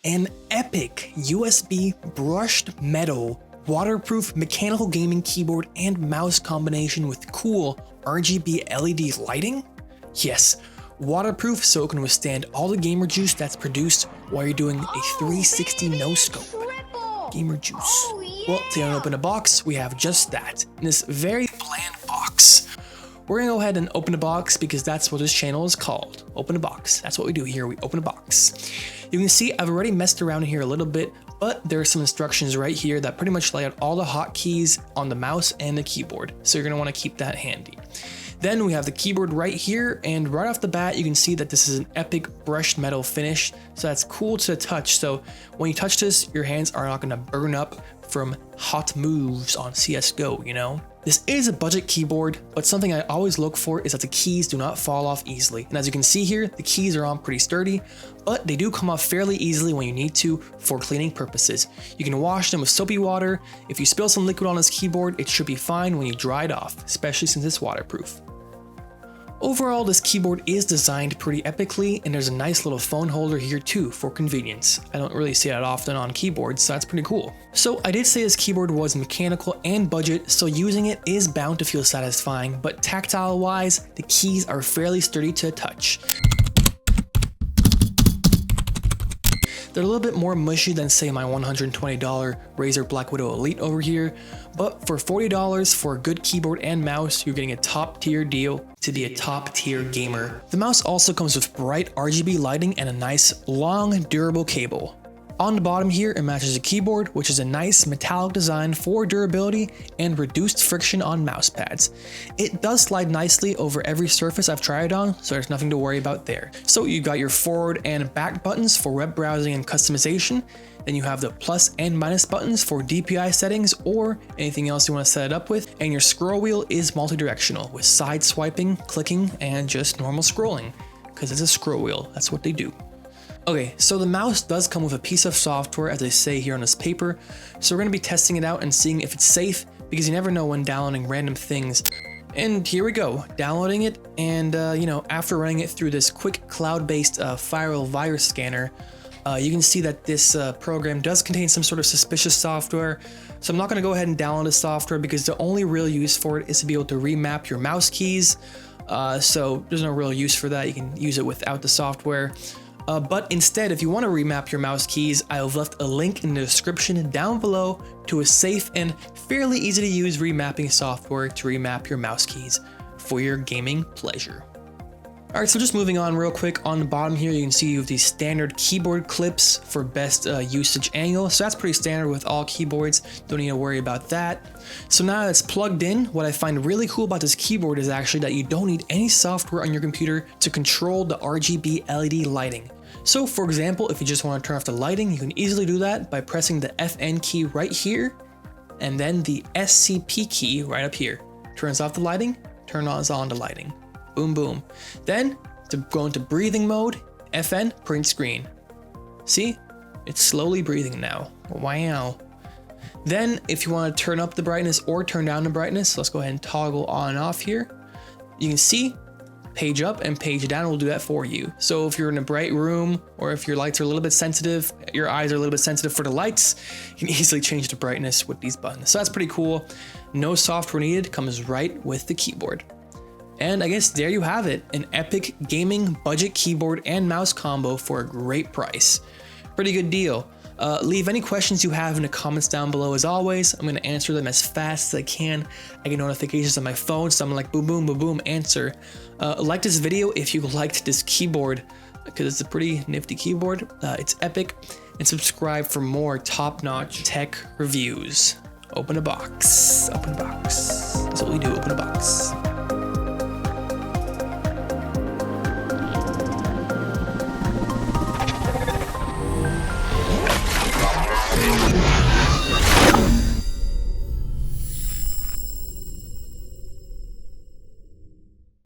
An epic USB brushed metal waterproof mechanical gaming keyboard and mouse combination with cool RGB LED lighting? Yes, waterproof so it can withstand all the gamer juice that's produced while you're doing a 360 no scope. Gamer juice. Well, to open a box, we have just that in this very bland box. We're gonna go ahead and open a box because that's what this channel is called. Open a box. That's what we do here. We open a box. You can see I've already messed around here a little bit, but there are some instructions right here that pretty much lay out all the hotkeys on the mouse and the keyboard. So you're gonna wanna keep that handy. Then we have the keyboard right here, and right off the bat, you can see that this is an epic brushed metal finish. So that's cool to touch. So when you touch this, your hands are not gonna burn up from hot moves on CSGO, you know? This is a budget keyboard, but something I always look for is that the keys do not fall off easily. And as you can see here, the keys are on pretty sturdy, but they do come off fairly easily when you need to for cleaning purposes. You can wash them with soapy water. If you spill some liquid on this keyboard, it should be fine when you dry it off, especially since it's waterproof. Overall, this keyboard is designed pretty epically, and there's a nice little phone holder here too for convenience. I don't really see that often on keyboards, so that's pretty cool. So I did say this keyboard was mechanical and budget, so using it is bound to feel satisfying, but tactile wise, the keys are fairly sturdy to touch. They're a little bit more mushy than say my $120 Razer Black Widow Elite over here, but for $40 for a good keyboard and mouse, you're getting a top tier deal to be a top tier gamer. The mouse also comes with bright RGB lighting and a nice long durable cable. On the bottom here, it matches the keyboard, which is a nice metallic design for durability and reduced friction on mouse pads. It does slide nicely over every surface I've tried it on, so there's nothing to worry about there. So you've got your forward and back buttons for web browsing and customization. Then you have the plus and minus buttons for DPI settings or anything else you want to set it up with. And your scroll wheel is multi-directional with side swiping, clicking, and just normal scrolling, because it's a scroll wheel. That's what they do. Okay, so the mouse does come with a piece of software, as they say here on this paper, so we're going to be testing it out and seeing if it's safe, because you never know when downloading random things. And here we go, downloading it, and after running it through this quick cloud-based viral virus scanner, you can see that this program does contain some sort of suspicious software. So I'm not going to go ahead and download the software because the only real use for it is to be able to remap your mouse keys. So there's no real use for that. You can use it without the software. But instead, if you want to remap your mouse keys, I have left a link in the description down below to a safe and fairly easy to use remapping software to remap your mouse keys for your gaming pleasure. Alright, so just moving on real quick, on the bottom here you can see you have these standard keyboard clips for best usage angle. So that's pretty standard with all keyboards, don't need to worry about that. So now that it's plugged in, what I find really cool about this keyboard is actually that you don't need any software on your computer to control the RGB LED lighting. So for example, if you just want to turn off the lighting, you can easily do that by pressing the FN key right here, and then the SCP key right up here. Turns off the lighting, turns on the lighting. Boom, boom. Then, to go into breathing mode, FN, print screen. See? It's slowly breathing now. Wow. Then, if you want to turn up the brightness or turn down the brightness, let's go ahead and toggle on and off here. You can see, page up and page down will do that for you. So if you're in a bright room, or if your lights are a little bit sensitive, your eyes are a little bit sensitive for the lights, you can easily change the brightness with these buttons. So that's pretty cool. No software needed, comes right with the keyboard. And I guess there you have it, an epic gaming budget keyboard and mouse combo for a great price. Pretty good deal. Leave any questions you have in the comments down below. As always, I'm going to answer them as fast as I can. I get notifications on my phone, so I'm like boom, boom, boom, boom, answer. Like this video if you liked this keyboard, because it's a pretty nifty keyboard. It's epic. And subscribe for more top-notch tech reviews. Open a box. Open a box. That's what we do, open a box.